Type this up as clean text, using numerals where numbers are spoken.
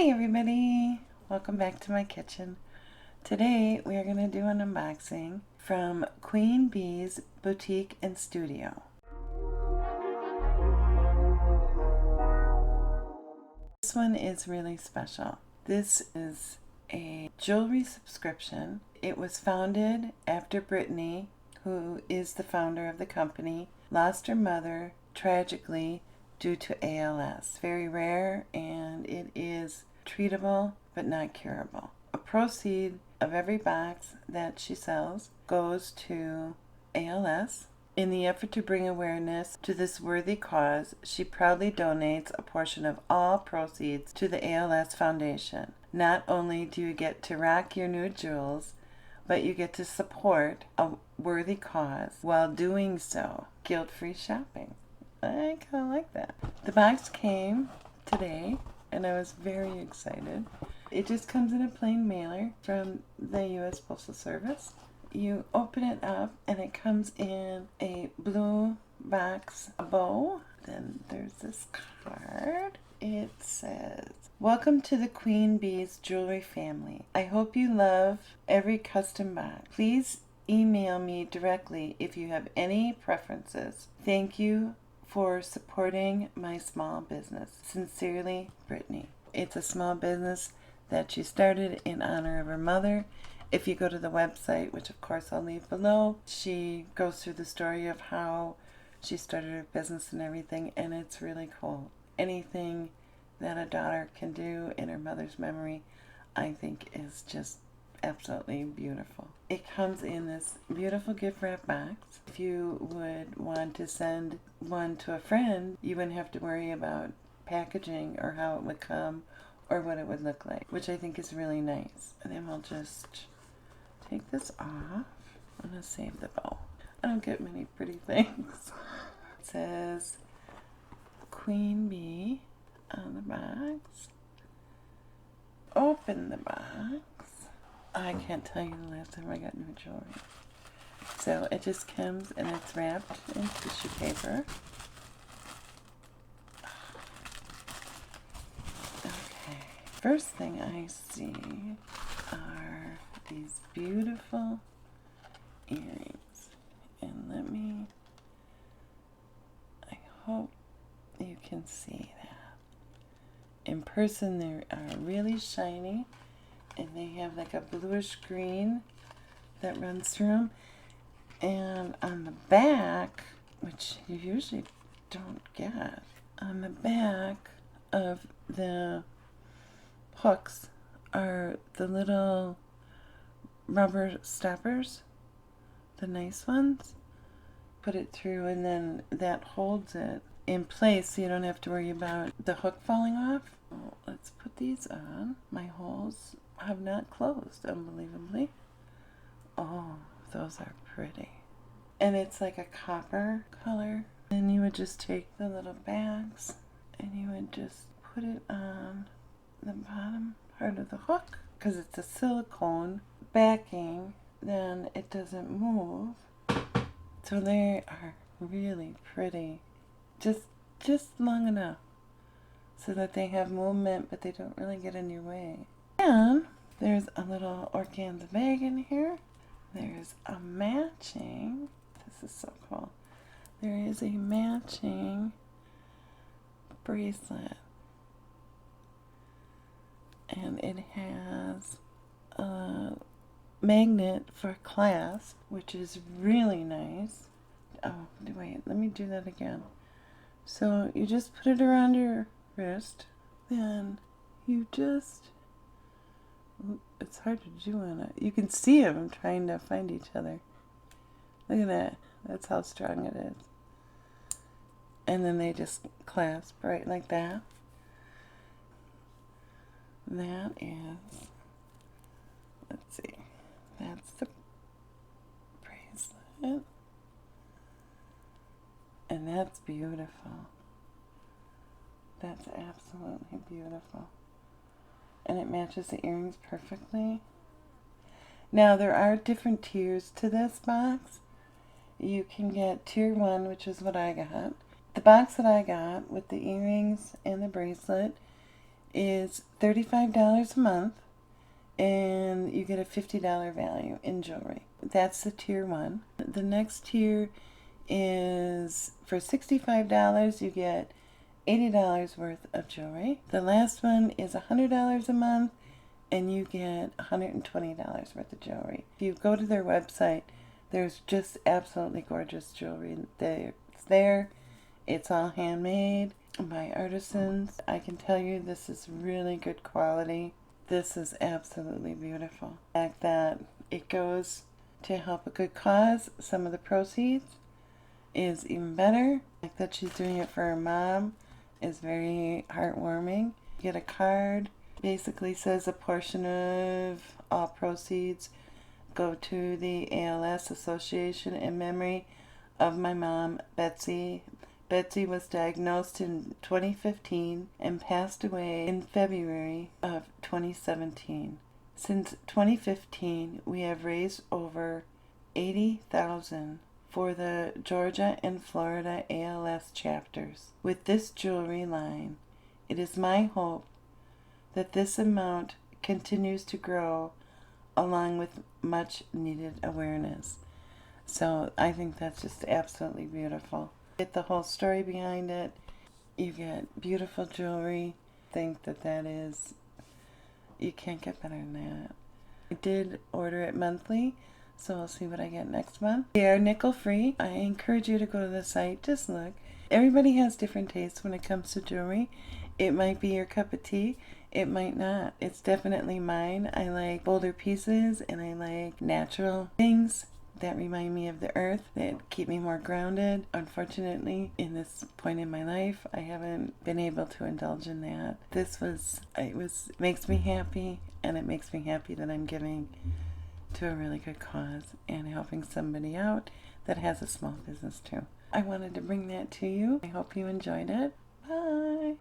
Hi everybody! Welcome back to my kitchen. Today we are going to do an unboxing from Queen Bee's Boutique and Studio. This one is really special. This is a jewelry subscription. It was founded after Brittany, who is the founder of the company, lost her mother tragically due to ALS. Very rare, and it is treatable but not curable. A proceed of every box that she sells goes to ALS. In the effort to bring awareness to this worthy cause, she proudly donates a portion of all proceeds to the ALS Foundation. Not only do you get to rock your new jewels, but you get to support a worthy cause while doing so. Guilt-free shopping. I kind of like that. The box came today, and I was very excited. It just comes in a plain mailer from the U.S. Postal Service. You open it up, and it comes in a blue box, a bow. Then there's this card. It says, "Welcome to the Queen Bee's Jewelry family. I hope you love every custom box. Please email me directly if you have any preferences. Thank you for supporting my small business. Sincerely, Brittany." It's a small business that she started in honor of her mother. If you go to the website, which of course I'll leave below, she goes through the story of how she started her business and everything, and it's really cool. Anything that a daughter can do in her mother's memory, I think is just absolutely beautiful. It comes in this beautiful gift wrap box. If you would want to send one to a friend, you wouldn't have to worry about packaging or how it would come or what it would look like, which I think is really nice. And then we'll just take this off. I'm going to save the bow. I don't get many pretty things. It says Queen Bee on the box. Open the box. I can't tell you the last time I got new jewelry. So it just comes and it's wrapped in tissue paper. Okay. First thing I see are these beautiful earrings. And I hope you can see that. In person they are really shiny. And they have like a bluish green that runs through them. And on the back, which you usually don't get, on the back of the hooks are the little rubber stoppers, the nice ones. Put it through, and then that holds it in place so you don't have to worry about the hook falling off. Well, let's put these on. My holes have not closed, unbelievably. Oh, those are pretty. And it's like a copper color. And you would just take the little bags and you would just put it on the bottom part of the hook. Because it's a silicone backing, then it doesn't move. So they are really pretty. Just long enough so that they have movement, but they don't really get in your way. And there's a little organza bag in here. There's a matching, this is so cool. There is a matching bracelet. And it has a magnet for clasp, which is really nice. Oh, wait, let me do that again. So you just put it around your wrist, then you just, it's hard to do on it. You can see them trying to find each other. Look at that. That's how strong it is. And then they just clasp right like that. That is, let's see, that's the bracelet. And that's beautiful. That's absolutely beautiful. And it matches the earrings perfectly. Now there are different tiers to this box. You can get tier 1, which is what I got. The box that I got with the earrings and the bracelet is $35 a month, and you get a $50 value in jewelry. That's the tier 1. The next tier is for $65, you get $80 worth of jewelry. The last one is $100 a month, and you get $120 worth of jewelry. If you go to their website, there's just absolutely gorgeous jewelry there. It's all handmade by artisans. I can tell you this is really good quality. This is absolutely beautiful. The fact that it goes to help a good cause, some of the proceeds, is even better. The fact that she's doing it for her mom is very heartwarming. You get a card, basically says a portion of all proceeds go to the ALS Association in memory of my mom, Betsy. Betsy was diagnosed in 2015 and passed away in February of 2017. Since 2015, we have raised over $80,000 for the Georgia and Florida ALS chapters. With this jewelry line, it is my hope that this amount continues to grow along with much needed awareness. So I think that's just absolutely beautiful. Get the whole story behind it. You get beautiful jewelry. I think that is, you can't get better than that. I did order it monthly, so I'll see what I get next month. They are nickel free. I encourage you to go to the site, just look. Everybody has different tastes when it comes to jewelry. It might be your cup of tea, it might not. It's definitely mine. I like bolder pieces, and I like natural things that remind me of the earth, that keep me more grounded. Unfortunately, in this point in my life, I haven't been able to indulge in that. Makes me happy, and it makes me happy that I'm giving to a really good cause and helping somebody out that has a small business too. I wanted to bring that to you. I hope you enjoyed it. Bye.